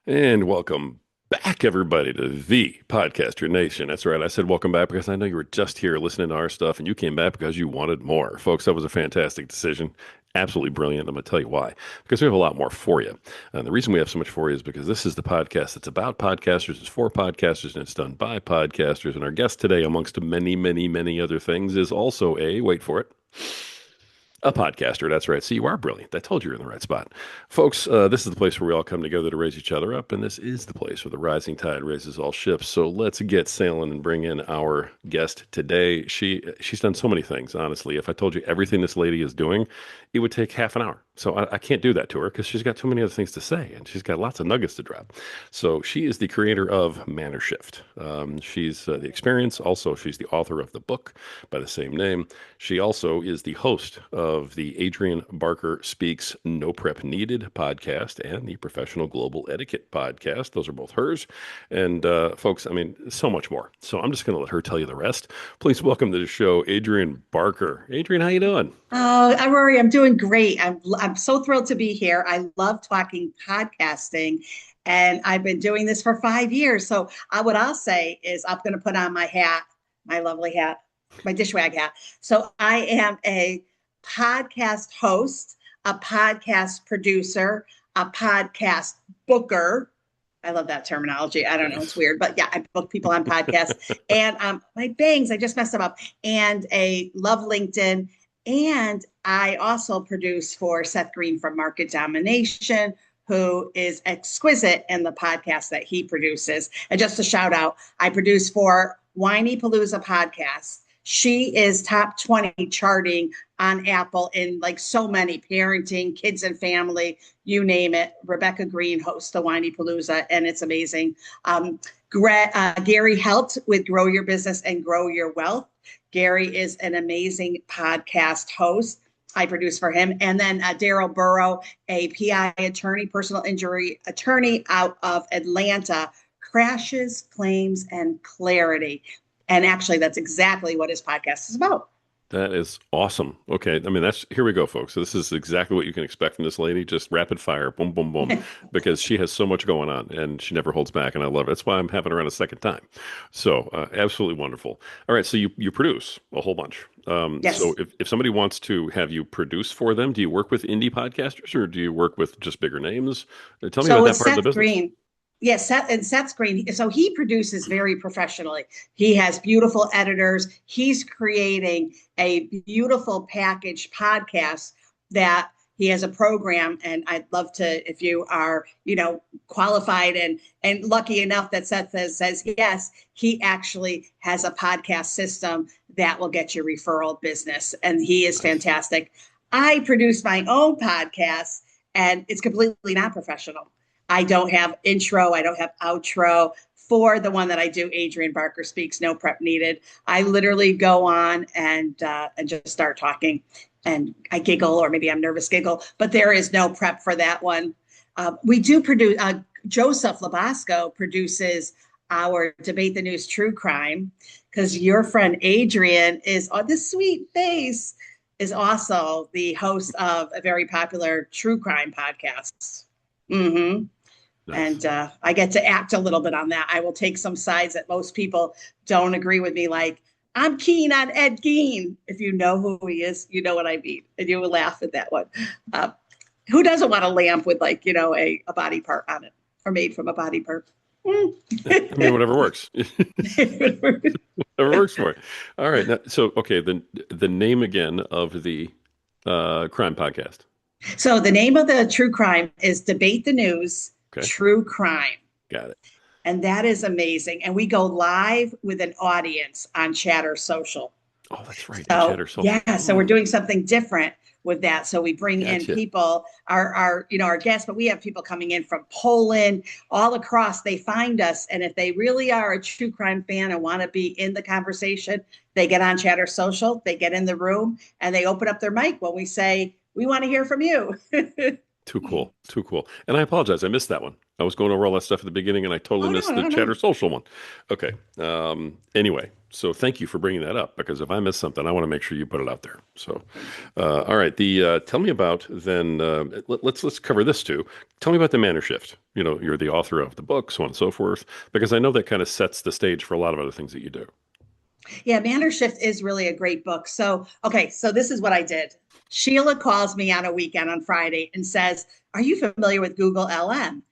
And welcome back, everybody, to the Podcaster Nation. That's right. I said welcome back because I know you were just here listening to our stuff and you came back because you wanted more. Folks, that was a fantastic decision. Absolutely brilliant. I'm going to tell you why. Because we have a lot more for you. And the reason we have so much for you is because this is the podcast that's about podcasters, it's for podcasters, and it's done by podcasters. And our guest today, amongst many, many, many other things, is also wait for it, a podcaster. That's right. See, you are brilliant. I told you you're in the right spot. Folks, this is the place where we all come together to raise each other up, and this is the place where the rising tide raises all ships. So let's get sailing and bring in our guest today. She's done so many things, honestly. If I told you everything this lady is doing, it would take half an hour. So I can't do that to her because she's got too many other things to say, and she's got lots of nuggets to drop. So she is the creator of Manuscript. She's the experience. Also, she's the author of the book by the same name. She also is the host of the Adrienne Barker Speaks No Prep Needed podcast and the Professional Global Etiquette podcast. Those are both hers. And folks, I mean, so much more. So I'm just going to let her tell you the rest. Please welcome to the show, Adrienne Barker. Adrienne, how you doing? Oh, Rory, I'm doing great. I'm so thrilled to be here. I love talking podcasting, and I've been doing this for 5 years. So what I'll say is I'm going to put on my hat, my lovely hat, my dishwag hat. So I am a podcast host, a podcast producer, a podcast booker. I love that terminology. I don't know, it's Nice. weird, but yeah, I book people on podcasts. And my bangs, I just messed them up. And a love LinkedIn. And I also produce for Seth Green from Market Domination, who is exquisite in the podcast that he produces. And just a shout out, I produce for Whiny Palooza podcast. She is top 20 charting on Apple in like so many parenting, kids and family, you name it. Rebecca Green hosts the Whiny Palooza, and it's amazing. Gary helped with Grow Your Business and Grow Your Wealth. Gary is an amazing podcast host. I produce for him. And then Daryl Burrow, a PI attorney, personal injury attorney out of Atlanta, Crashes, Claims, and Clarity. And actually, that's exactly what his podcast is about. That is awesome. Okay. I mean, here we go, folks. So this is exactly what you can expect from this lady. Just rapid fire, boom, boom, boom, because she has so much going on and she never holds back. And I love it. That's why I'm having her on a second time. So absolutely wonderful. All right. So you produce a whole bunch. So Yes. if somebody wants to have you produce for them, do you work with indie podcasters or do you work with just bigger names? Tell me about So that it's part of the Seth business. Green. Yes, Seth's Green. So he produces very professionally. He has beautiful editors. He's creating a beautiful package podcast that he has a program. And I'd love to, if you are, qualified and lucky enough that Seth says yes, he actually has a podcast system that will get you referral business. And he is Nice. fantastic. I produce my own podcast, and it's completely not professional. I don't have intro. I don't have outro for the one that I do. Adrienne Barker Speaks, no prep needed. I literally go on and just start talking, and I giggle, or maybe I'm nervous giggle, but there is no prep for that one. We do produce. Joseph Labasco produces our Debate the News True Crime, because your friend Adrienne is on this sweet face, is also the host of a very popular true crime podcast. Mm-hmm. Nice. And I get to act a little bit on that. I will take some sides that most people don't agree with me. Like, I'm keen on Ed Gein. If you know who he is, you know what I mean. And you will laugh at that one. Uh, who doesn't want a lamp with, like, a body part on it, or made from a body part? I mean, whatever works. Whatever works for it. All right. Now, so, okay, the name again of the crime podcast. So the name of the true crime is Debate the News Okay, True Crime. got it. And that is amazing. And we go live with an audience on Chatter Social. Oh, that's right. The So Chatter Social. yeah, so we're doing something different with that. So we bring in Gotcha. people, our guests, but we have people coming in from Poland, all across. They find us, and if they really are a true crime fan and want to be in the conversation, they get on Chatter Social, they get in the room, and they open up their mic when we say, "We want to hear from you." Too cool. Too cool. And I apologize. I missed that one. I was going over all that stuff at the beginning and I totally Oh no, missed the no, Chatter no. Social one. Okay. Anyway, So thank you for bringing that up, because if I miss something, I want to make sure you put it out there. So, all right. Tell me about then. Let's cover this too. Tell me about the manner shift. You know, you're the author of the book, so on and so forth, because I know that kind of sets the stage for a lot of other things that you do. Yeah, Manner Shift is really a great book. So, okay, so this is what I did. Sheila calls me on a weekend on Friday and says, "Are you familiar with Google LM?"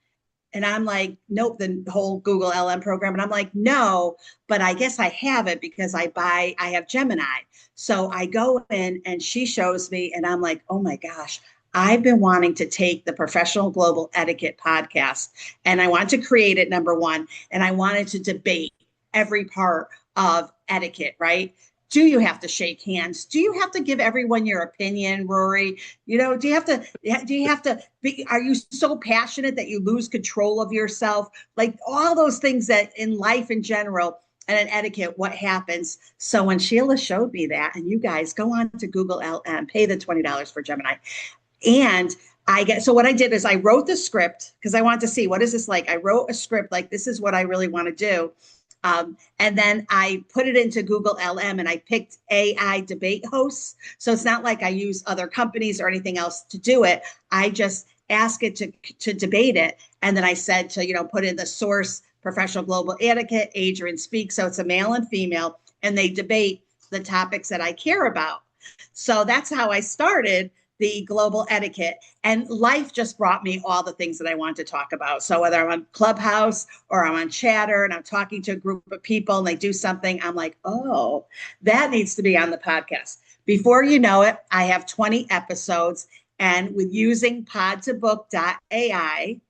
And I'm like, "Nope, the whole Google LM program." And I'm like, "No, but I guess I have it because I have Gemini." So I go in and she shows me, and I'm like, "Oh my gosh, I've been wanting to take the Professional Global Etiquette podcast and I want to create it, number one, and I wanted to debate every part of etiquette, right? Do you have to shake hands? Do you have to give everyone your opinion, Rory? You know, do you have to be, are you so passionate that you lose control of yourself? Like all those things that in life in general and in etiquette, what happens? So when Sheila showed me that, and you guys go on to Google LM, pay the $20 for Gemini. And so what I did is I wrote the script because I wanted to see what is this like. I wrote a script like this is what I really want to do. And then I put it into Google LM and I picked AI debate hosts. So it's not like I use other companies or anything else to do it. I just ask it to debate it. And then I said to, put in the source, Professional Global Etiquette, Adrienne speaks. So it's a male and female, and they debate the topics that I care about. So that's how I started the global etiquette, and life just brought me all the things that I want to talk about. So whether I'm on Clubhouse or I'm on Chatter and I'm talking to a group of people and they do something, I'm like, oh, that needs to be on the podcast. Before you know it, I have 20 episodes, and with using pod2book.ai,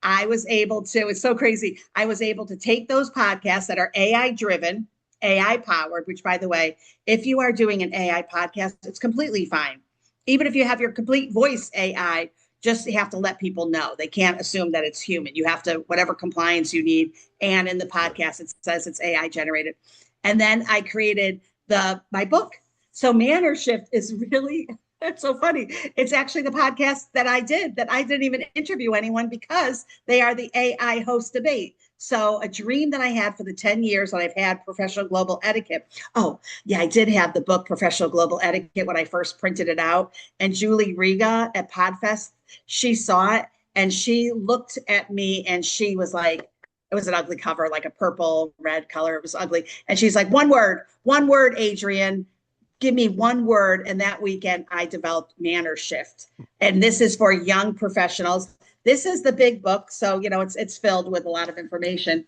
I was able to, it's so crazy. I was able to take those podcasts that are AI driven, AI powered, which by the way, if you are doing an AI podcast, it's completely fine. Even if you have your complete voice AI, just have to let people know. They can't assume that it's human. You have to, whatever compliance you need. And in the podcast, it says it's AI generated. And then I created my book. So Manner Shift is really, it's so funny. It's actually the podcast that I didn't even interview anyone because they are the AI host debate. So a dream that I had for the 10 years that I've had Professional Global Etiquette. Oh, yeah, I did have the book Professional Global Etiquette when I first printed it out. And Julie Riga at PodFest, she saw it and she looked at me and she was like, it was an ugly cover, like a purple, red color. It was ugly. And she's like, one word, Adrienne. Give me one word. And that weekend I developed Manner Shift. And this is for young professionals. This is the big book. So, it's filled with a lot of information.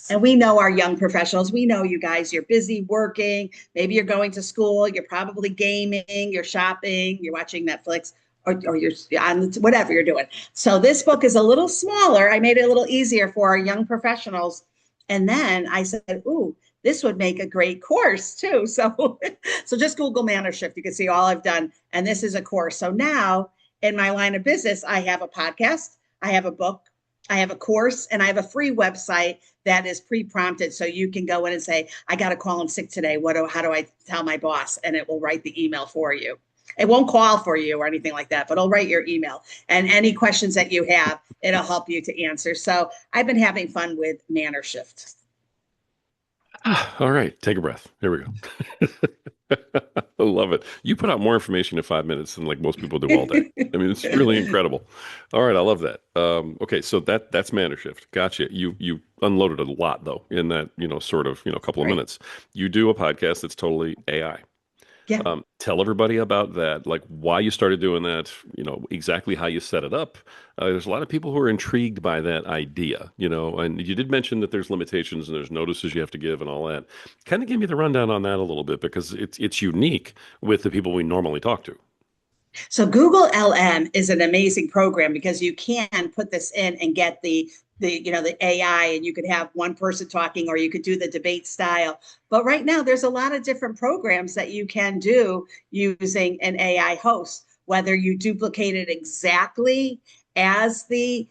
And we know our young professionals. We know you guys, you're busy working. Maybe you're going to school. You're probably gaming. You're shopping. You're watching Netflix or you're on whatever you're doing. So this book is a little smaller. I made it a little easier for our young professionals. And then I said, ooh, this would make a great course too. So just Google Manner Shift. You can see all I've done. And this is a course. So now in my line of business, I have a podcast. I have a book, I have a course, and I have a free website that is pre-prompted. So you can go in and say, I got to call in sick today. How do I tell my boss? And it will write the email for you. It won't call for you or anything like that, but it'll write your email. And any questions that you have, it'll help you to answer. So I've been having fun with Manner Shift. All right, take a breath. Here we go. I love it. You put out more information in 5 minutes than like most people do all day. I mean, it's really incredible. All right, I love that. Okay, so that's Manner Shift. Gotcha. You unloaded a lot though in that sort of couple of Right. minutes. You do a podcast that's totally AI. Yeah. Tell everybody about that, like why you started doing that, exactly how you set it up. There's a lot of people who are intrigued by that idea, and you did mention that there's limitations and there's notices you have to give and all that. Kind of give me the rundown on that a little bit because it's unique with the people we normally talk to. So Google LM is an amazing program because you can put this in and get the AI, and you could have one person talking or you could do the debate style. But right now there's a lot of different programs that you can do using an AI host, whether you duplicate it exactly as the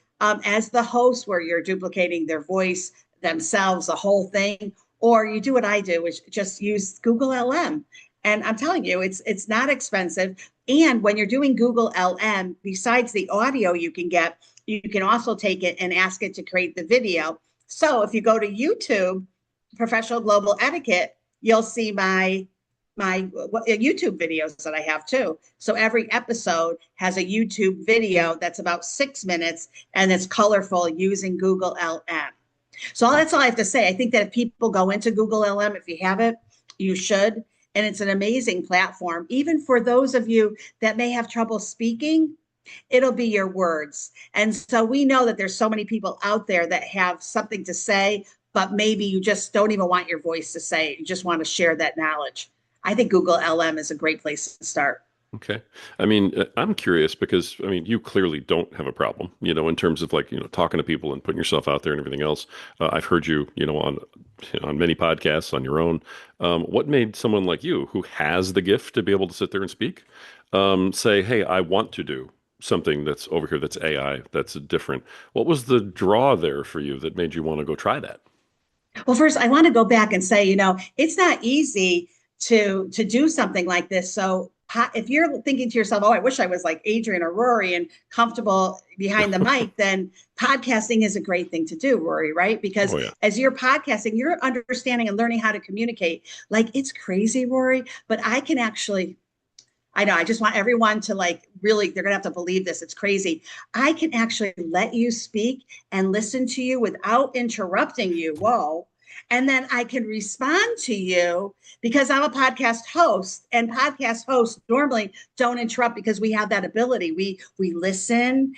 host where you're duplicating their voice themselves, the whole thing, or you do what I do, which just use Google LM. And I'm telling you, it's not expensive. And when you're doing Google LM, besides the audio you can get, you can also take it and ask it to create the video. So if you go to YouTube, Professional Global Etiquette, you'll see my YouTube videos that I have too. So every episode has a YouTube video that's about 6 minutes and it's colorful using Google LM. So that's all I have to say. I think that if people go into Google LM, if you have it, you should. And it's an amazing platform. Even for those of you that may have trouble speaking, it'll be your words. And so we know that there's so many people out there that have something to say, but maybe you just don't even want your voice to say it. You just want to share that knowledge. I think Google LM is a great place to start. Okay. I mean, I'm curious because I mean, you clearly don't have a problem, in terms of like, talking to people and putting yourself out there and everything else. I've heard you, on many podcasts on your own. What made someone like you who has the gift to be able to sit there and speak, say, "Hey, I want to do something that's over here that's AI, that's different." What was the draw there for you that made you want to go try that? Well, first, I want to go back and say, it's not easy to do something like this. So if you're thinking to yourself, oh, I wish I was like Adrienne or Rory and comfortable behind the mic, then podcasting is a great thing to do, Rory, right? Because Oh yeah. as you're podcasting, you're understanding and learning how to communicate. Like it's crazy, Rory, but I can actually, I know, I just want everyone to like really, they're going to have to believe this. It's crazy. I can actually let you speak and listen to you without interrupting you. Whoa. And then I can respond to you because I'm a podcast host, and podcast hosts normally don't interrupt because we have that ability. We listen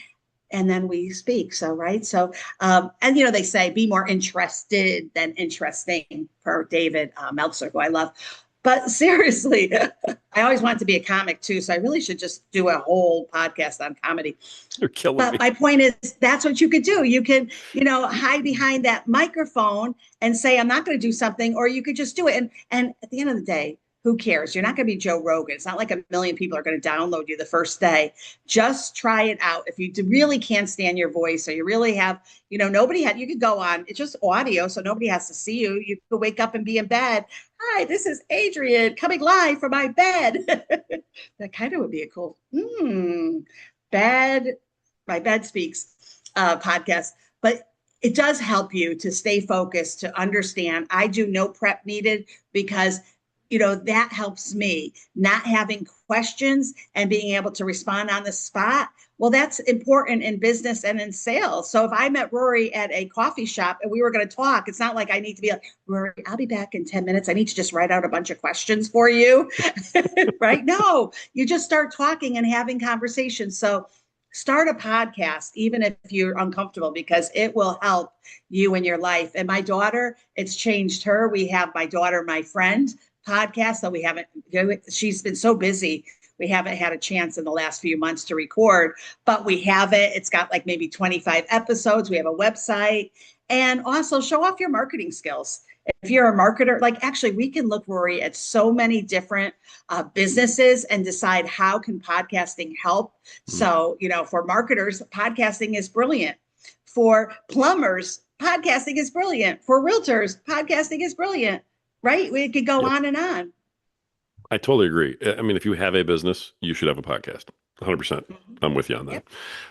and then we speak. So, right. So, and they say be more interested than interesting, per David Meltzer, who I love. But seriously, I always wanted to be a comic too. So I really should just do a whole podcast on comedy. You're killing But me. my point is, that's what you could do. You can, hide behind that microphone and say, I'm not going to do something, or you could just do it. And at the end of the day, who cares? You're not going to be Joe Rogan. It's not like a million people are going to download you the first day. Just try it out. If you really can't stand your voice, or you really have, nobody had, you could go on, it's just audio. So nobody has to see you. You could wake up and be in bed. Hi, this is Adrienne coming live from my bed. That kind of would be a cool, bed, my bed speaks podcast. But it does help you to stay focused, to understand. I do no prep needed because that helps me, not having questions and being able to respond on the spot. Well, that's important in business and in sales. So if I met Rory at a coffee shop and we were going to talk, it's not like I need to be like, Rory, I'll be back in 10 minutes. I need to just write out a bunch of questions for you. Right? No, you just start talking and having conversations. So start a podcast, even if you're uncomfortable, because it will help you in your life. And my daughter, it's changed her. We have my daughter, my friend podcast that we haven't, she's been so busy. We haven't had a chance in the last few months to record, but we have it. It's got like maybe 25 episodes. We have a website, and also show off your marketing skills. If you're a marketer, like actually we can look, Rory, at so many different businesses and decide how can podcasting help. So, for marketers, podcasting is brilliant. For plumbers, podcasting is brilliant. For realtors, podcasting is brilliant. Right? We could go Yep. on and on. I totally agree. I mean, if you have a business, you should have a podcast. 100%. I'm with you on that.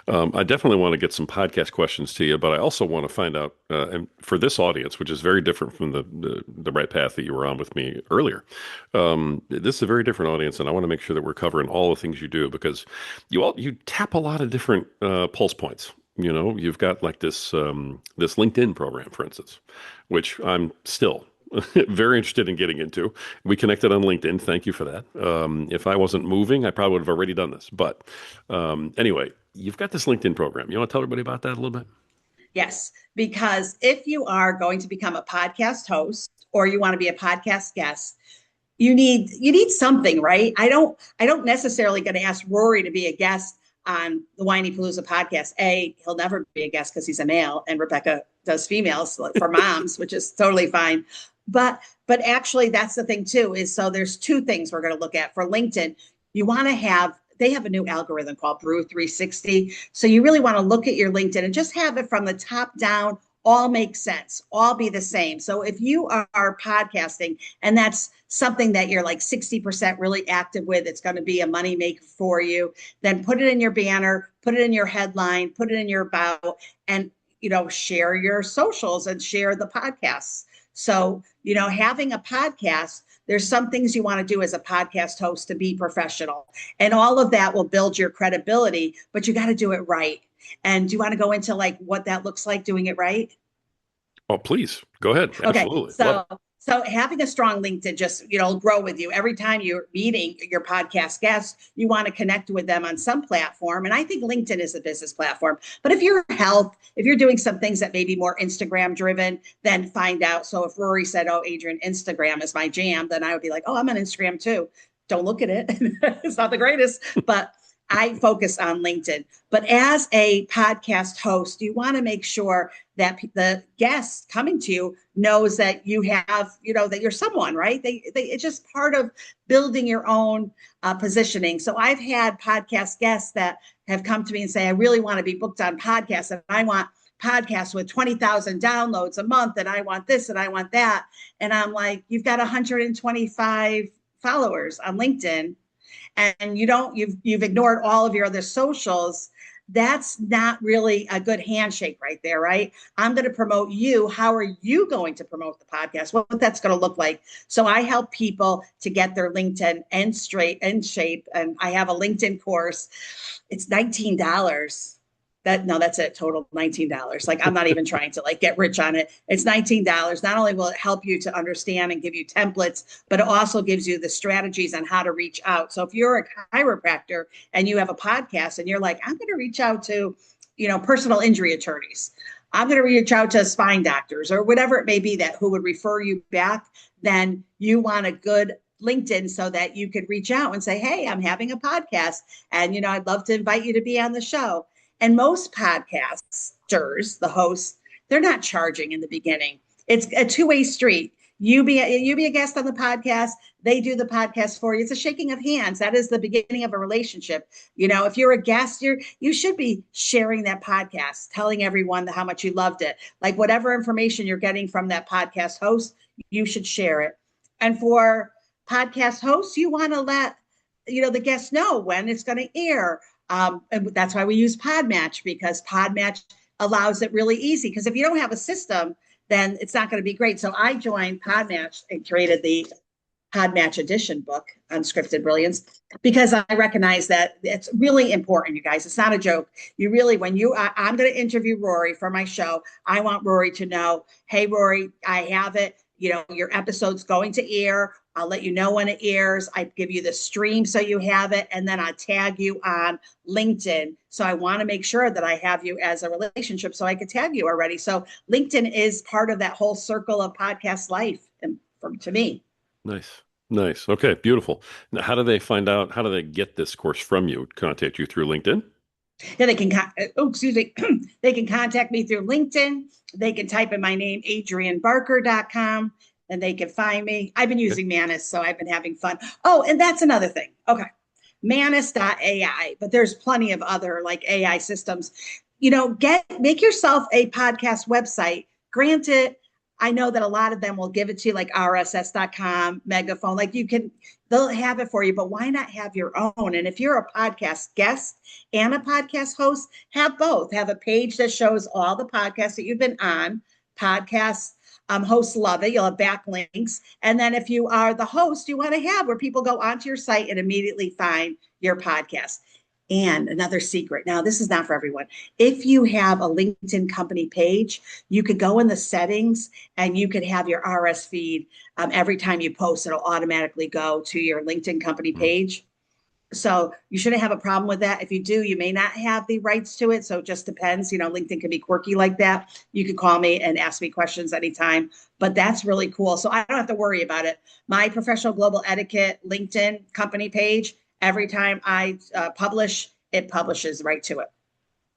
Yep. I definitely want to get some podcast questions to you, but I also want to find out, and for this audience, which is very different from the right path that you were on with me earlier, this is a very different audience, and I want to make sure that we're covering all the things you do, because you tap a lot of different pulse points. You've got like this LinkedIn program, for instance, which I'm still very interested in getting into. We connected on LinkedIn. Thank you for that. If I wasn't moving, I probably would have already done this. But anyway, you've got this LinkedIn program. You want to tell everybody about that a little bit? Yes, because if you are going to become a podcast host or you want to be a podcast guest, you need something, right? I don't necessarily going to ask Rory to be a guest on the Whiny Palooza podcast. He'll never be a guest because he's a male, and Rebecca does females for moms, which is totally fine. But actually, that's the thing too, is so there's two things we're going to look at for LinkedIn. You want to have, they have a new algorithm called Brew 360. So you really want to look at your LinkedIn and just have it from the top down, all make sense, all be the same. So if you are podcasting and that's something that you're like 60% really active with, it's going to be a money maker for you, then put it in your banner, put it in your headline, put it in your about, and share your socials and share the podcasts. So, having a podcast, there's some things you want to do as a podcast host to be professional. And all of that will build your credibility, but you got to do it right. And do you want to go into like what that looks like doing it right? Oh, please go ahead. Okay. Absolutely. Love it. So having a strong LinkedIn just, grow with you. Every time you're meeting your podcast guests, you want to connect with them on some platform. And I think LinkedIn is a business platform. But if you're health, if you're doing some things that may be more Instagram driven, then find out. So if Rory said, oh, Adrienne, Instagram is my jam, then I would be like, oh, I'm on Instagram too. Don't look at it. It's not the greatest, but I focus on LinkedIn. But as a podcast host, you want to make sure that the guest coming to you knows that you have, that you're someone, right? It's just part of building your own positioning. So I've had podcast guests that have come to me and say, I really want to be booked on podcasts, and I want podcasts with 20,000 downloads a month, and I want this and I want that. And I'm like, you've got 125 followers on LinkedIn, and you've ignored all of your other socials. That's not really a good handshake right there, right? I'm going to promote you. How are you going to promote the podcast? What that's going to look like. So I help people to get their LinkedIn in shape. And I have a LinkedIn course. It's $19. That's it, total $19. Like, I'm not even trying to like get rich on it. It's $19. Not only will it help you to understand and give you templates, but it also gives you the strategies on how to reach out. So if you're a chiropractor and you have a podcast and you're like, I'm going to reach out to, personal injury attorneys, I'm going to reach out to spine doctors or whatever it may be that who would refer you back, then you want a good LinkedIn so that you could reach out and say, hey, I'm having a podcast and, I'd love to invite you to be on the show. And most podcasters, the hosts, they're not charging in the beginning. It's a two-way street. You be a guest on the podcast. They do the podcast for you. It's a shaking of hands. That is the beginning of a relationship. If you're a guest, you should be sharing that podcast, telling everyone how much you loved it. Like whatever information you're getting from that podcast host, you should share it. And for podcast hosts, you want to let the guests know when it's going to air. And that's why we use PodMatch, because PodMatch allows it really easy. Because if you don't have a system, then it's not going to be great. So I joined PodMatch and created the PodMatch Edition book, Unscripted Brilliance, because I recognize that it's really important, you guys. It's not a joke. You really, I'm going to interview Rory for my show. I want Rory to know, hey, Rory, I have it. Your episode's going to air. I'll let you know when it airs. I give you the stream so you have it, and then I tag you on LinkedIn. So I want to make sure that I have you as a relationship so I can tag you already. So LinkedIn is part of that whole circle of podcast life, and to me. Nice. Nice. Okay. Beautiful. Now, how do they find out? How do they get this course from you? Contact you through LinkedIn? Yeah, they can, excuse me, they can contact me through LinkedIn. They can type in my name, adriennebarker.com, and they can find me. I've been using Manus, so I've been having fun. Oh, and that's another thing. Okay. Manus.ai, but there's plenty of other like AI systems. Make yourself a podcast website. Granted, I know that a lot of them will give it to you like rss.com, Megaphone, they'll have it for you, but why not have your own? And if you're a podcast guest and a podcast host, have both. Have a page that shows all the podcasts that you've been on. Podcasts hosts love it. You'll have backlinks. And then if you are the host, you want to have where people go onto your site and immediately find your podcast. And another secret. Now, this is not for everyone. If you have a LinkedIn company page, you could go in the settings and you could have your RS feed. Every time you post, it'll automatically go to your LinkedIn company page. So you shouldn't have a problem with that. If you do, you may not have the rights to it. So it just depends. LinkedIn can be quirky like that. You can call me and ask me questions anytime. But that's really cool. So I don't have to worry about it. My Professional Global Etiquette LinkedIn company page, every time I publish, it publishes right to it.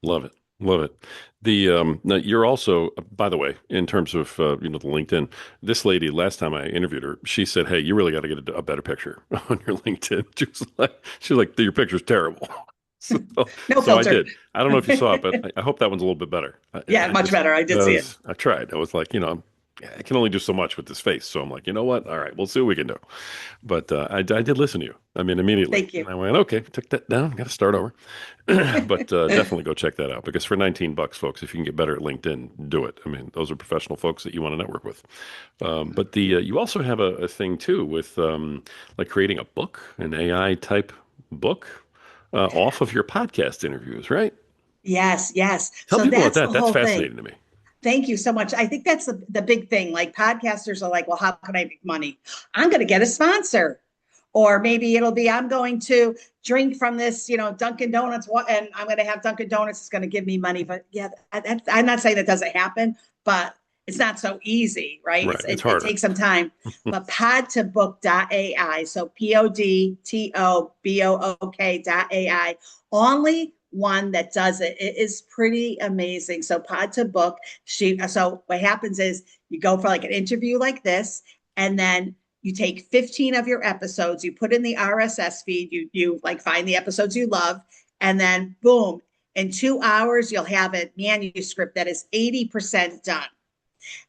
Love it. Love it. Now you're also, by the way, in terms of, the LinkedIn, this lady, last time I interviewed her, she said, hey, you really got to get a better picture on your LinkedIn. She was like, your picture's terrible. So, no so I filter. did. I don't know if you saw it, but I hope that one's a little bit better. Yeah, much better. I did see it. I tried. I was like, I can only do so much with this face. So I'm like, you know what? All right, we'll see what we can do. But I did listen to you. I mean, immediately. Thank you. And I went, okay, took that down. Got to start over. But definitely go check that out because for 19 bucks, folks, if you can get better at LinkedIn, do it. I mean, those are professional folks that you want to network with. But you also have a thing too with like creating a book, an AI type book off of your podcast interviews, right? Yes, yes. Tell So people about that's that. the That's whole thing. fascinating to me. Thank you so much. I think that's the big thing. Like podcasters are like, well, how can I make money? I'm going to get a sponsor. Or maybe it'll be, I'm going to drink from this, Dunkin' Donuts, and I'm going to have Dunkin' Donuts is going to give me money. But yeah, I'm not saying that doesn't happen, but it's not so easy, right? Right. It's It harder. takes some time. But podtobook.ai, so PODTOBOOK.ai, only one that does it. It is pretty amazing. So Pod to Book, so what happens is you go for like an interview like this, and then you take 15 of your episodes, you put in the RSS feed, you like find the episodes you love, and then boom, in 2 hours, you'll have a manuscript that is 80% done.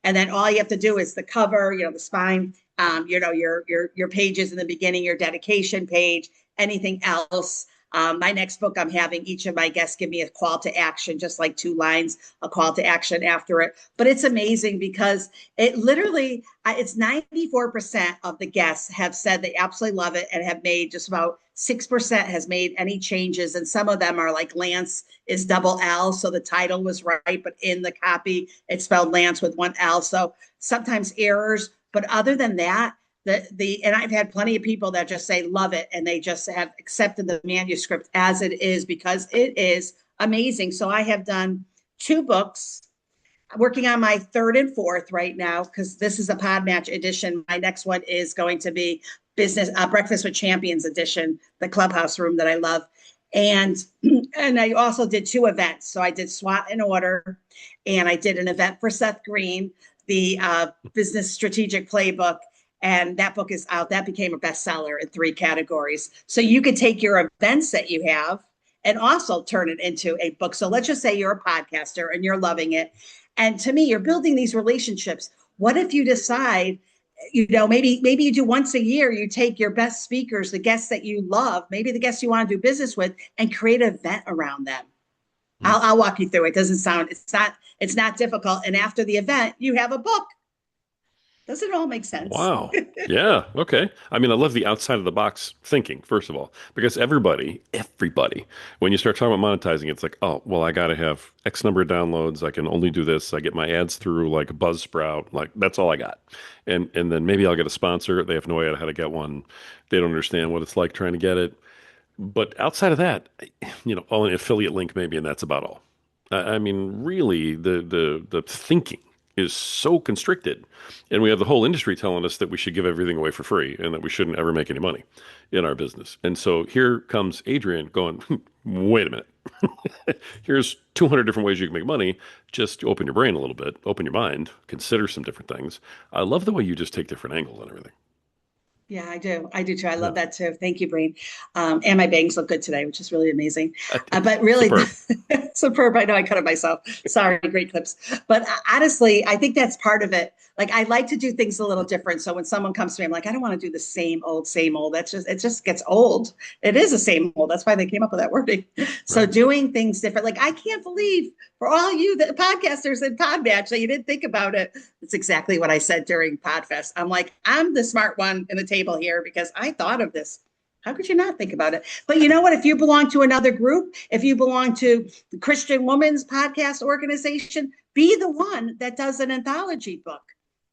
And then all you have to do is the cover, the spine, your pages in the beginning, your dedication page, anything else. My next book, I'm having each of my guests give me a call to action, just like 2 lines, a call to action after it. But it's amazing because it literally, it's 94% of the guests have said they absolutely love it and have made just about 6% has made any changes. And some of them are like Lance is double L. So the title was right, but in the copy, it's spelled Lance with one L. So sometimes errors. But other than that, and I've had plenty of people that just say love it and they just have accepted the manuscript as it is because it is amazing. So I have done 2 books, working on my third and fourth right now because this is a PodMatch edition. My next one is going to be business Breakfast with Champions edition, the clubhouse room that I love. And I also did 2 events. So I did SWOT and Order, and I did an event for Seth Green, the business strategic playbook. And that book is out. That became a bestseller in 3 categories. So you could take your events that you have and also turn it into a book. So let's just say you're a podcaster and you're loving it. And to me, you're building these relationships. What if you decide, maybe you do once a year, you take your best speakers, the guests that you love, maybe the guests you want to do business with, and create an event around them. I'll walk you through it. It's not difficult. And after the event, you have a book. Does it all make sense? Wow. Yeah. Okay. I mean, I love the outside of the box thinking, first of all, because everybody, when you start talking about monetizing, it's like, oh, well, I got to have X number of downloads. I can only do this. I get my ads through like Buzzsprout. Like that's all I got. And then maybe I'll get a sponsor. They have no idea how to get one. They don't understand what it's like trying to get it. But outside of that, only an affiliate link maybe, and that's about all. I mean, really, the thinking is so constricted, and we have the whole industry telling us that we should give everything away for free and that we shouldn't ever make any money in our business. And so here comes Adrienne going, wait a minute. Here's 200 different ways you can make money. Just open your brain a little bit, open your mind, consider some different things. I love the way you just take different angles and everything. Yeah, I do. I do too. I Yeah. love that too. Thank you, Breen. And my bangs look good today, which is really amazing. But really, Superb. superb. I know I cut it myself. Sorry, great clips. But honestly, I think that's part of it. Like I like to do things a little different. So when someone comes to me, I'm like, I don't want to do the same old, same old. It just gets old. It is the same old. That's why they came up with that wording. So Right. doing things different. Like I can't believe for all you the podcasters and PodMatch that you didn't think about it. It's exactly what I said during PodFest. I'm like, I'm the smart one in the table here because I thought of this. How could you not think about it? But you know what? If you belong to another group, if you belong to the Christian Women's Podcast Organization, be the one that does an anthology book.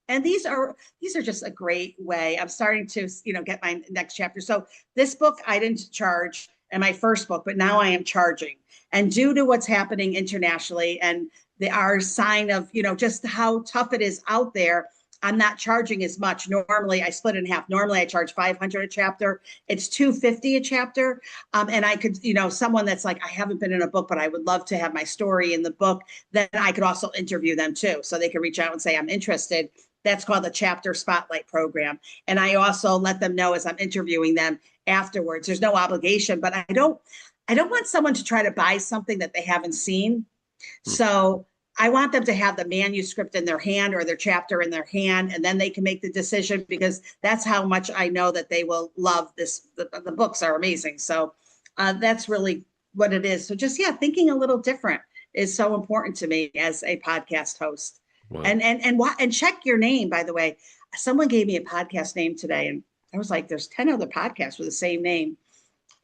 And these are just a great way. I'm starting to, get my next chapter. So this book I didn't charge in my first book, but now I am charging. And due to what's happening internationally and our sign of, just how tough it is out there, I'm not charging as much. Normally, I split it in half. Normally, I charge 500 a chapter. It's 250 a chapter. And I could, someone that's like, I haven't been in a book, but I would love to have my story in the book. Then I could also interview them too. So they could reach out and say, I'm interested. That's called the Chapter Spotlight Program. And I also let them know as I'm interviewing them afterwards. There's no obligation, but I don't want someone to try to buy something that they haven't seen. Hmm. So I want them to have the manuscript in their hand or their chapter in their hand, and then they can make the decision, because that's how much I know that they will love this. The books are amazing. So that's really what it is. So just, yeah, thinking a little different is so important to me as a podcast host. Wow. And check your name, by the way. Someone gave me a podcast name today, and I was like, there's 10 other podcasts with the same name.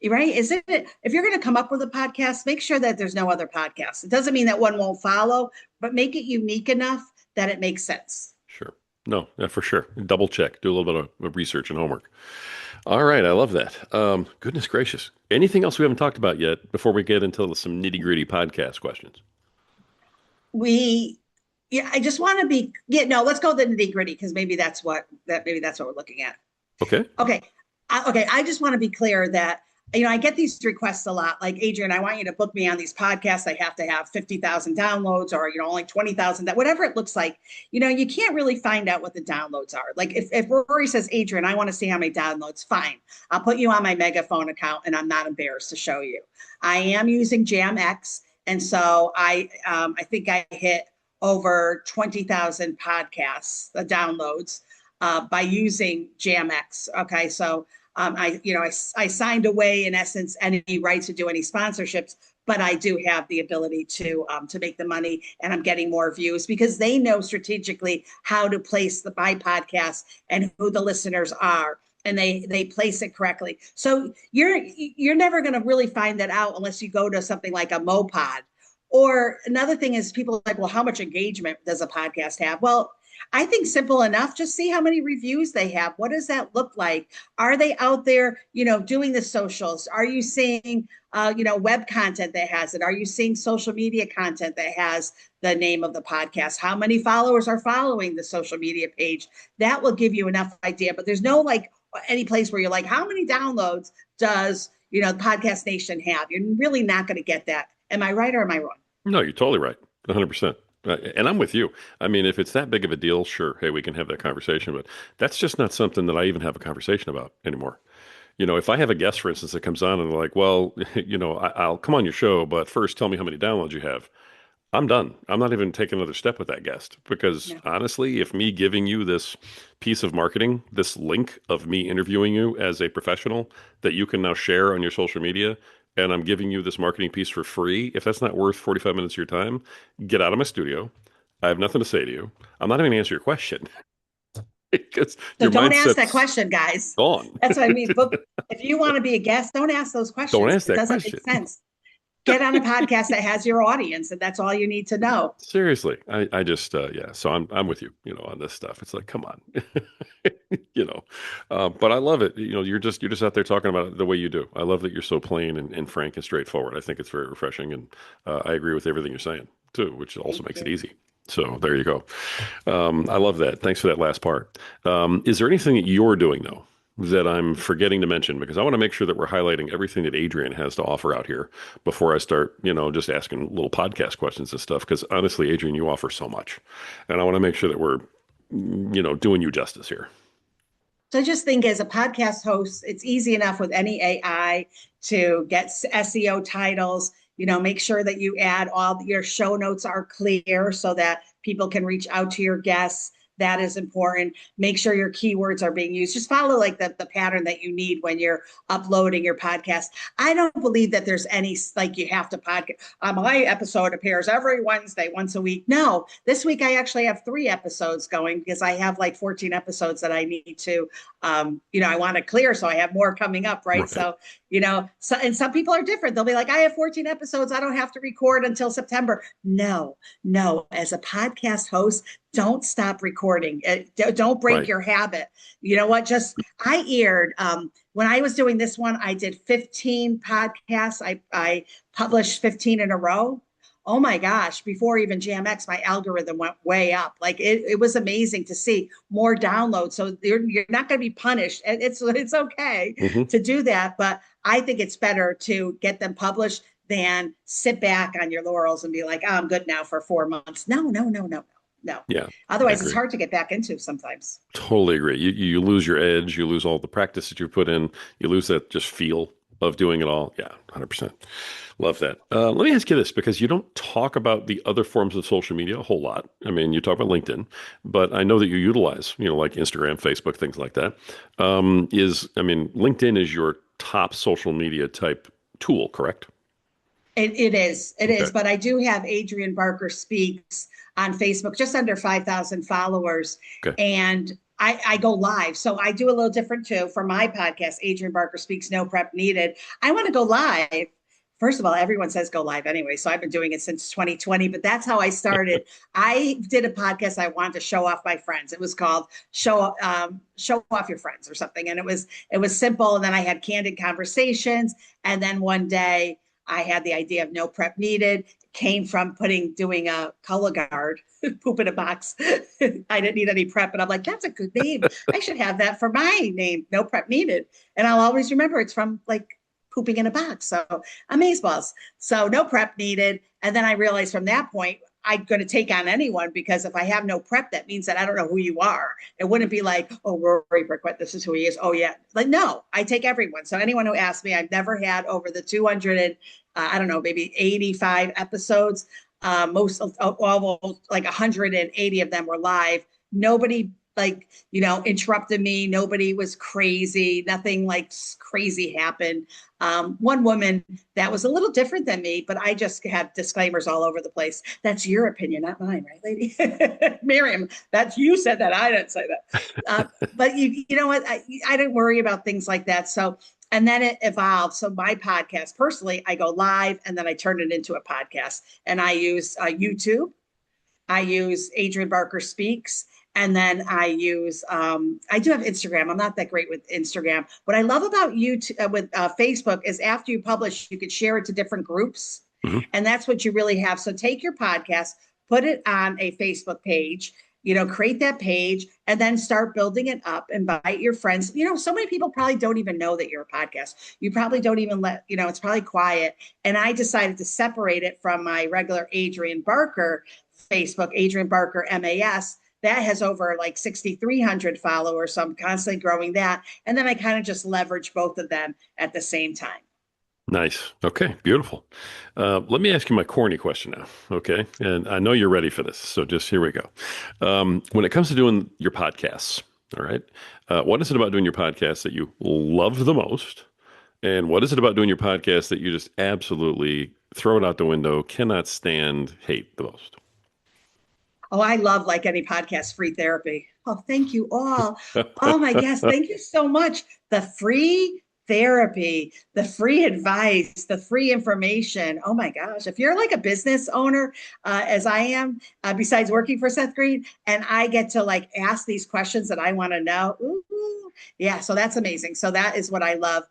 Right? Isn't it? If you're going to come up with a podcast, make sure that there's no other podcasts. It doesn't mean that one won't follow, but make it unique enough that it makes sense. Sure. No, yeah, for sure. Double check. Do a little bit of research and homework. All right. I love that. Goodness gracious. Anything else we haven't talked about yet before we get into some nitty gritty podcast questions? We, yeah, I just want to be, yeah, no, let's go the nitty gritty, because maybe that's what we're looking at. Okay. Okay. Okay. I just want to be clear that, I get these requests a lot. Like, Adrienne, I want you to book me on these podcasts. I have to have 50,000 downloads, or, only 20,000, whatever it looks like. You can't really find out what the downloads are. Like, if Rory says, Adrienne, I want to see how many downloads, fine. I'll put you on my Megaphone account, and I'm not embarrassed to show you. I am using JamX. And so I think I hit over 20,000 podcasts, the downloads, by using JamX. Okay. So, I signed away, in essence, any rights to do any sponsorships, but I do have the ability to make the money, and I'm getting more views because they know strategically how to place my podcast and who the listeners are, and they place it correctly. So you're never going to really find that out unless you go to something like a Mopod. Or another thing is, people are like, well, how much engagement does a podcast have? Well, I think simple enough. Just see how many reviews they have. What does that look like? Are they out there, doing the socials? Are you seeing, web content that has it? Are you seeing social media content that has the name of the podcast? How many followers are following the social media page? That will give you enough idea. But there's no any place where you're like, how many downloads does, Podcast Nation have? You're really not going to get that. Am I right or am I wrong? No, you're totally right. 100%. And I'm with you. I mean, if it's that big of a deal, sure, hey, we can have that conversation. But that's just not something that I even have a conversation about anymore. If I have a guest, for instance, that comes on and they're like, well, I'll come on your show, but first tell me how many downloads you have. I'm done. I'm not even taking another step with that guest, because No. honestly, if me giving you this piece of marketing, this link of me interviewing you as a professional that you can now share on your social media, and I'm giving you this marketing piece for free, if that's not worth 45 minutes of your time, get out of my studio. I have nothing to say to you. I'm not even going to answer your question because So your don't ask that mindset's question, guys. gone. That's what I mean. But if you want to be a guest, don't ask those Don't questions. ask It that doesn't question. make sense. Get on a podcast that has your audience, and that's all you need to know. Seriously, I just yeah. So I'm with you, on this stuff. It's like, come on, But I love it. You're just out there talking about it the way you do. I love that you're so plain and frank and straightforward. I think it's very refreshing, and I agree with everything you're saying too, which also Thank makes it you. easy. So there you go. I love that. Thanks for that last part. Is there anything that you're doing though that I'm forgetting to mention? Because I want to make sure that we're highlighting everything that Adrienne has to offer out here before I start, just asking little podcast questions and stuff. Because honestly, Adrienne, you offer so much, and I want to make sure that we're, doing you justice here. So I just think, as a podcast host, it's easy enough with any AI to get SEO titles. Make sure that you add all your show notes are clear so that people can reach out to your guests. That is important. Make sure your keywords are being used. Just follow the pattern that you need when you're uploading your podcast. I don't believe that there's any, you have to podcast. My episode appears every Wednesday, once a week. No, this week I actually have 3 episodes going, because I have 14 episodes that I need to, I want to clear. So I have more coming up. Right. Right. So, and some people are different. They'll be like, I have 14 episodes. I don't have to record until September. No. As a podcast host, don't stop recording. Don't break Right. your habit. You know what? I aired, when I was doing this one, I did 15 podcasts. I published 15 in a row. Oh my gosh, before even JamX, my algorithm went way up. It was amazing to see more downloads. So you're not going to be punished. It's okay Hmm. to do that. But I think it's better to get them published than sit back on your laurels and be like, oh, I'm good now for 4 months. No. Yeah, I Otherwise, it's agree. hard to get back into sometimes. Totally agree. You lose your edge. You lose all the practice that you put in. You lose that just feel. of doing it all. Yeah, 100%. Love that. Let me ask you this, because you don't talk about the other forms of social media a whole lot. I mean, you talk about LinkedIn, but I know that you utilize, like Instagram, Facebook, things like that. I mean, LinkedIn is your top social media type tool, correct? It is. It Okay. is. But I do have Adrienne Barker Speaks on Facebook, just under 5,000 followers. Okay. And I go live. So I do a little different too for my podcast, Adrienne Barker Speaks, No Prep Needed. I want to go live. First of all, everyone says go live anyway. So I've been doing it since 2020, but that's how I started. I did a podcast. I wanted to show off my friends. It was called Show Off Your Friends or something. And it was simple. And then I had candid conversations. And then one day, I had the idea of no prep needed. Came from doing a color guard, poop in a box. I didn't need any prep, and I'm like, that's a good name. I should have that for my name, no prep needed. And I'll always remember it's from like pooping in a box. So amazeballs. So no prep needed. And then I realized from that point, I'm going to take on anyone, because if I have no prep, that means that I don't know who you are. It wouldn't be like, oh, Rory Paquette, this is who he is. Oh, yeah. Like, no, I take everyone. So anyone who asks me, I've never had over the 200 and I don't know, maybe 85 episodes. Most of almost like 180 of them were live. Nobody interrupted me. Nobody was crazy. Nothing like crazy happened. One woman that was a little different than me, but I just had disclaimers all over the place. That's your opinion, not mine, right, lady? Miriam, that's you said that. I didn't say that. But you know what? I didn't worry about things like that. So, and then it evolved. So my podcast, personally, I go live and then I turn it into a podcast. And I use YouTube. I use Adrienne Barker Speaks. And then I do have Instagram. I'm not that great with Instagram. What I love about YouTube with Facebook is after you publish, you could share it to different groups. Hmm. And that's what you really have. So take your podcast, put it on a Facebook page, create that page and then start building it up, invite your friends. So many people probably don't even know that you're a podcast. You probably don't even it's probably quiet. And I decided to separate it from my regular Adrienne Barker Facebook, Adrienne Barker MAS. That has over like 6,300 followers. So I'm constantly growing that. And then I kind of just leverage both of them at the same time. Nice. Okay, beautiful. Let me ask you my corny question now. Okay. And I know you're ready for this. So just here we go. When it comes to doing your podcasts, all right, what is it about doing your podcast that you love the most? And what is it about doing your podcast that you just absolutely throw it out the window, cannot stand, hate the most? Oh, I love, like any podcast, free therapy. Oh, thank you all. Oh my gosh, thank you so much. The free therapy, the free advice, the free information. Oh my gosh. If you're like a business owner, as I am, besides working for Seth Green, and I get to like ask these questions that I want to know. Ooh, yeah, so that's amazing. So that is what I love.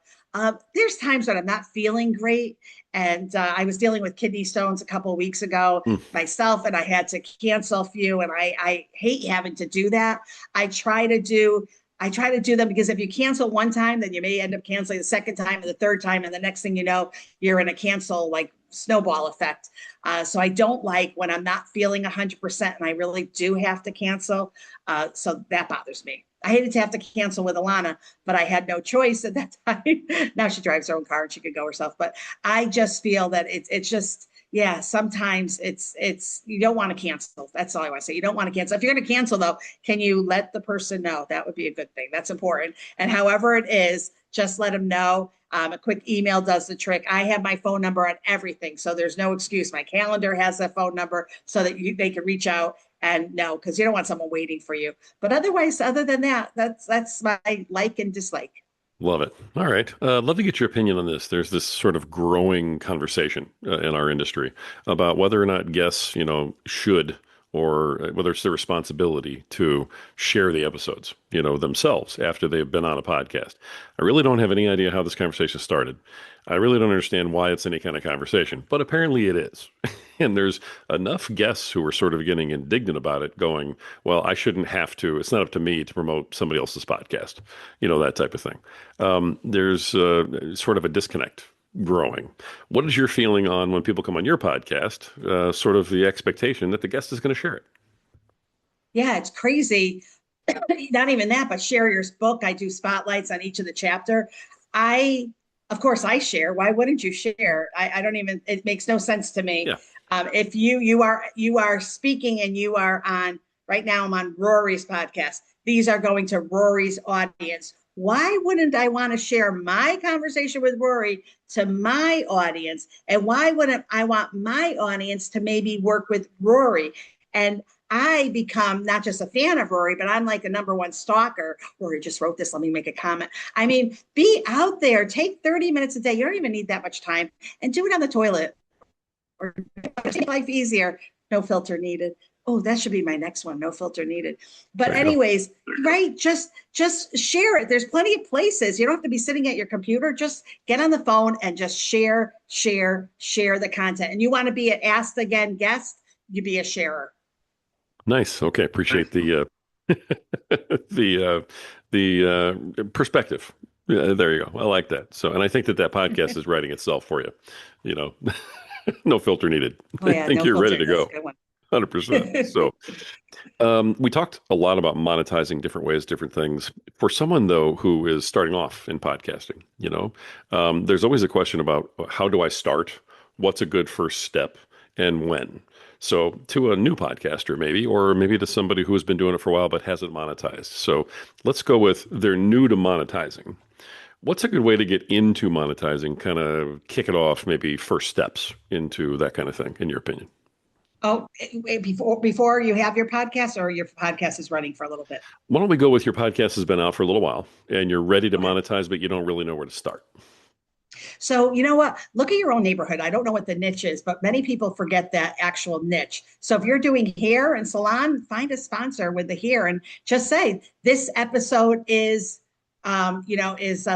There's times when I'm not feeling great. And I was dealing with kidney stones a couple of weeks ago Mm. myself, and I had to cancel a few. And I hate having to do that. I try to do them because if you cancel one time, then you may end up canceling the second time and the third time. And the next thing you know, you're in a cancel like snowball effect. So I don't like when I'm not feeling 100% and I really do have to cancel. So that bothers me. I hated to have to cancel with Alana, but I had no choice at that time. Now she drives her own car and she could go herself. But I just feel that it's just, yeah, sometimes it's you don't want to cancel. That's all I want to say. You don't want to cancel. If you're going to cancel though, can you let the person know? That would be a good thing. That's important. And however it is, just let them know. A quick email does the trick. I have my phone number on everything, so there's no excuse. My calendar has a phone number so that they can reach out and know, because you don't want someone waiting for you. But otherwise, other than that, that's my like and dislike. Love it. All right. Love to get your opinion on this. There's this sort of growing conversation in our industry about whether or not guests, should or whether it's their responsibility to share the episodes, themselves after they've been on a podcast. I really don't have any idea how this conversation started. I really don't understand why it's any kind of conversation, but apparently it is. And there's enough guests who are sort of getting indignant about it, going, well, I shouldn't have to. It's not up to me to promote somebody else's podcast, that type of thing. There's sort of a disconnect growing. What is your feeling on when people come on your podcast, sort of the expectation that the guest is going to share it? Yeah, it's crazy. Not even that, but share your book. I do spotlights on each of the chapter. I of course I share. Why wouldn't you share? I don't even, it makes no sense to me. Yeah. If you are speaking and you are on, right now I'm on Rory's podcast. These are going to Rory's audience. Why wouldn't I want to share my conversation with Rory to my audience? And why wouldn't I want my audience to maybe work with Rory? And I become not just a fan of Rory, but I'm like a number one stalker. Rory just wrote this. Let me make a comment. I mean, be out there. Take 30 minutes a day. You don't even need that much time, and do it on the toilet or make life easier. No filter needed. Oh, that should be my next one. No filter needed. But There you go. anyways, right? Just share it. There's plenty of places. You don't have to be sitting at your computer. Just get on the phone and just share the content. And you want to be an asked again guest, you be a sharer. Nice. Okay. Appreciate the perspective. Yeah, there you go. I like that. So, and I think that podcast is writing itself for you. You know, no filter needed. Oh I yeah, think no you're ready filter. to That's a go. good one. 100%. So, we talked a lot about monetizing different ways, different things. For someone though who is starting off in podcasting, there's always a question about how do I start? What's a good first step, and when? So, to a new podcaster, maybe, or maybe to somebody who has been doing it for a while but hasn't monetized. So, let's go with they're new to monetizing. What's a good way to get into monetizing? Kind of kick it off, maybe first steps into that kind of thing, in your opinion. Oh, before you have your podcast, or your podcast is running for a little bit. Why don't we go with your podcast has been out for a little while and you're ready to Okay. monetize, but you don't really know where to start. So, you know what? Look at your own neighborhood. I don't know what the niche is, but many people forget that actual niche. So, if you're doing hair and salon, find a sponsor with the hair and just say, this episode is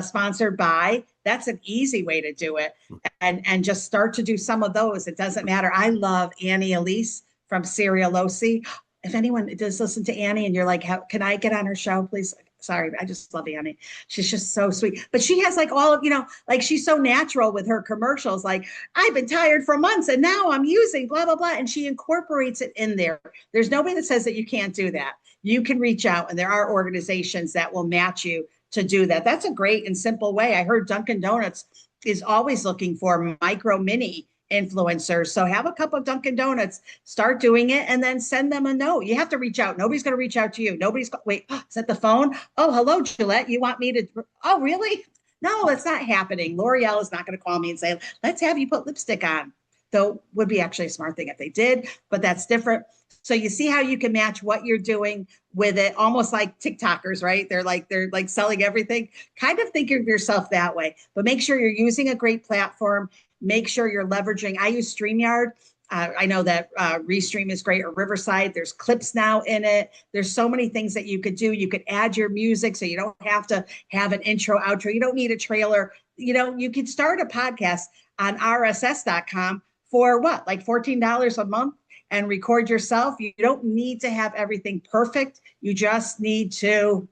sponsored by. That's an easy way to do it. And just start to do some of those. It doesn't matter. I love Annie Elise from Serialosi. If anyone does listen to Annie and you're like, can I get on her show, please? Sorry, I just love Annie. She's just so sweet. But she has like all of, like she's so natural with her commercials. Like, I've been tired for months and now I'm using blah, blah, blah. And she incorporates it in there. There's nobody that says that you can't do that. You can reach out, and there are organizations that will match you to do that. That's a great and simple way. I heard Dunkin' Donuts is always looking for micro mini influencers. So have a cup of Dunkin' Donuts, start doing it, and then send them a note. You have to reach out. Nobody's going to reach out to you. Wait, is that the phone? Oh, hello, Gillette. You want me to? Oh, really? No, it's not happening. L'Oreal is not going to call me and say, let's have you put lipstick on. Though would be actually a smart thing if they did, but that's different. So you see how you can match what you're doing with it, almost like TikTokers, right? They're like selling everything. Kind of think of yourself that way, but make sure you're using a great platform. Make sure you're leveraging. I use StreamYard. I know that Restream is great, or Riverside. There's clips now in it. There's so many things that you could do. You could add your music so you don't have to have an intro, outro. You don't need a trailer. You could start a podcast on rss.com for what, like $14 a month, and record yourself. You don't need to have everything perfect. You just need to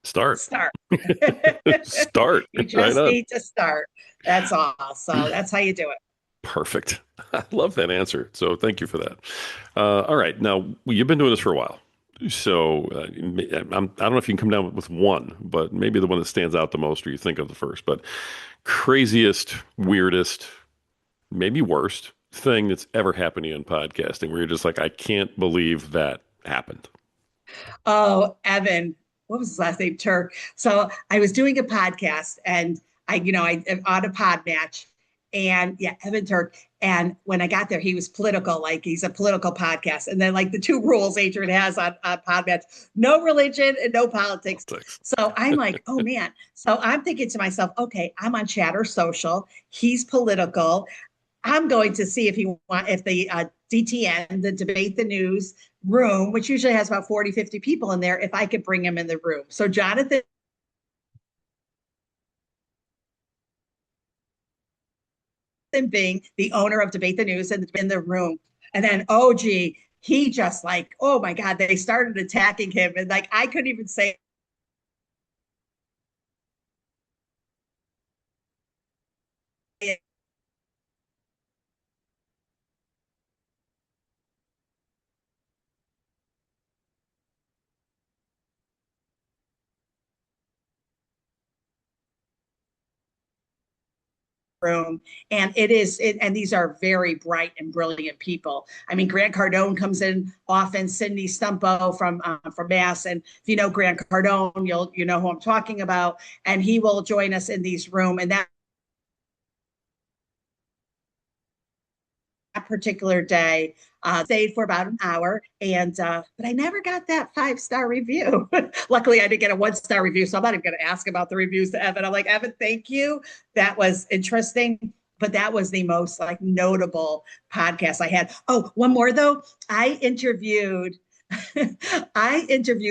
Start. start. Start. You Right just on. need to start. That's all. So that's how you do it. Perfect. I love that answer. So thank you for that. All right. Now, you've been doing this for a while. So I don't know if you can come down with one, but maybe the one that stands out the most, or you think of the first, but craziest, weirdest, maybe worst thing that's ever happened to you in podcasting where you're just like, I can't believe that happened. Oh, Evan, what was his last name? Turk. So I was doing a podcast, and I on a PodMatch, and yeah, Evan Turk. And when I got there, he was political, like he's a political podcast. And then like the two rules Adrienne has on PodMatch: no religion and no politics. Politics. So I'm like, oh man. So I'm thinking to myself, okay, I'm on Chatter Social. He's political. I'm going to see if the DTN, the Debate the News room, which usually has about 40, 50 people in there, if I could bring him in the room. So Jonathan being the owner of Debate the News and in the room. And then OG, he just like, oh my God, they started attacking him. And like, I couldn't even say it. room. And and these are very bright and brilliant people. I mean, Grant Cardone comes in often, Cindy Stumpo from Mass. And if you know Grant Cardone, you know who I'm talking about. And he will join us in these room. And that particular day, stayed for about an hour, and but I never got that 5-star review. Luckily, I didn't get a 1-star review, so I'm not even going to ask about the reviews to Evan. I'm like, Evan, thank you. That was interesting, but that was the most like notable podcast I had. Oh, one more though. I interviewed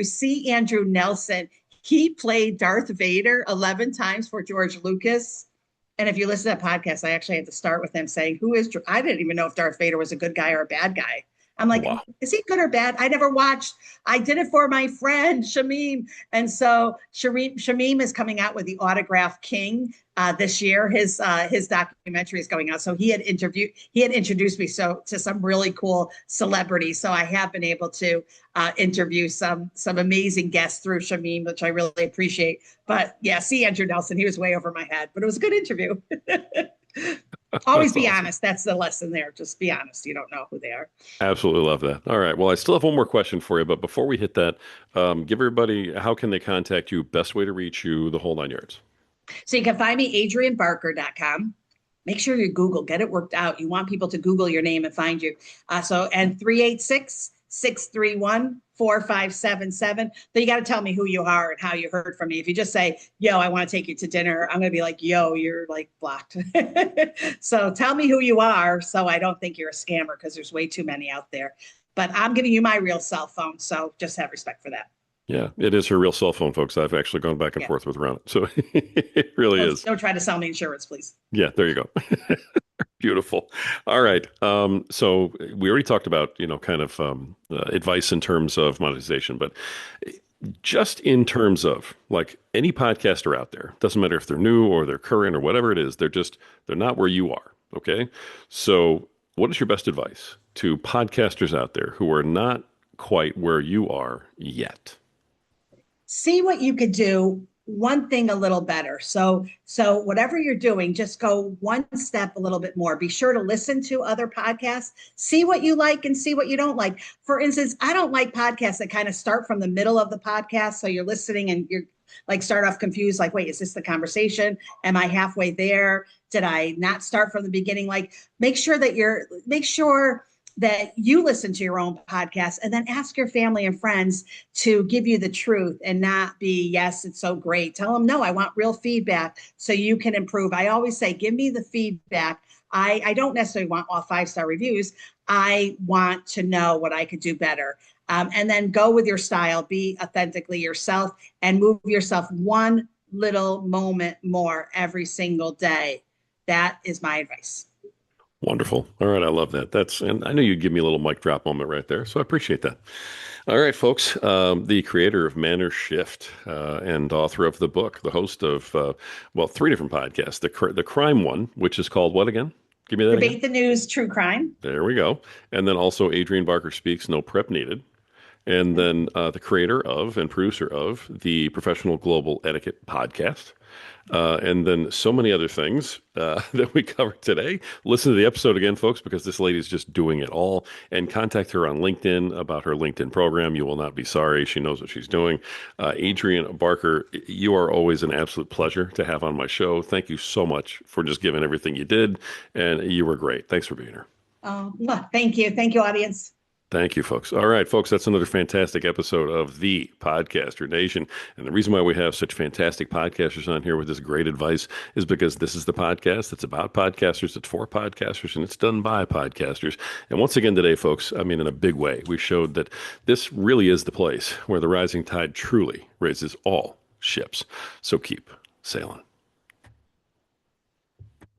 C. Andrew Nelson. He played Darth Vader 11 times for George Lucas. And if you listen to that podcast, I actually had to start with him saying, I didn't even know if Darth Vader was a good guy or a bad guy. I'm like, Wow. is he good or bad? I never watched. I did it for my friend, Shamim. And so Shamim is coming out with The Autograph King this year. His documentary is going out. So he had introduced me to some really cool celebrities. So I have been able to interview some amazing guests through Shamim, which I really appreciate. But yeah, see Andrew Nelson, he was way over my head, but it was a good interview. Always That's be awesome. honest. That's the lesson there. Just be honest. You don't know who they are. Absolutely love that. All right. Well, I still have one more question for you, but before we hit that, give everybody how can they contact you, best way to reach you, the whole nine yards. So you can find me, adriennebarker.com. Make sure you Google, get it worked out. You want people to Google your name and find you. And 386-631-4577. So you got to tell me who you are and how you heard from me. If you just say, yo, I want to take you to dinner, I'm going to be like, yo, you're like blocked. So tell me who you are so I don't think you're a scammer, because there's way too many out there. But I'm giving you my real cell phone. So just have respect for that. Yeah, it is her real cell phone, folks. I've actually gone back and Yeah. forth with her on it. So it really is. Don't try to sell me insurance, please. Yeah, there you go. Beautiful. All right. So we already talked about, kind of advice in terms of monetization, but just in terms of like any podcaster out there, doesn't matter if they're new or they're current or whatever it is, they're not where you are. Okay. So what is your best advice to podcasters out there who are not quite where you are yet? See what you could do one thing a little better. So whatever you're doing, just go one step a little bit more. Be sure to listen to other podcasts, see what you like and see what you don't like. For instance, I don't like podcasts that kind of start from the middle of the podcast. So you're listening and you're like start off confused, like, wait, is this the conversation? Am I halfway there? Did I not start from the beginning? Like make sure that you listen to your own podcast and then ask your family and friends to give you the truth and not be, yes, it's so great. Tell them, no, I want real feedback so you can improve. I always say, give me the feedback. I don't necessarily want all 5-star reviews. I want to know what I could do better. And then go with your style, be authentically yourself and move yourself one little moment more every single day. That is my advice. Wonderful. All right. I love that. And I know you'd give me a little mic drop moment right there. So I appreciate that. All right, folks. The creator of Manner Shift and author of the book, the host of, 3 different podcasts. The crime one, which is called what again? Give me that again. Debate the News, True Crime. There we go. And then also Adrienne Barker Speaks, No Prep Needed. And then the creator of and producer of the Professional Global Etiquette podcast. And then so many other things that we covered today. Listen to the episode again, folks, because this lady's just doing it all. And contact her on LinkedIn about her LinkedIn program. You will not be sorry. She knows what she's doing. Adrienne Barker, you are always an absolute pleasure to have on my show. Thank you so much for just giving everything you did. And you were great. Thanks for being here. Thank you. Thank you, audience. Thank you, folks. All right, folks, that's another fantastic episode of the Podcaster Nation. And the reason why we have such fantastic podcasters on here with this great advice is because this is the podcast that's about podcasters, it's for podcasters, and it's done by podcasters. And once again today, folks, I mean, in a big way, we showed that this really is the place where the rising tide truly raises all ships. So keep sailing.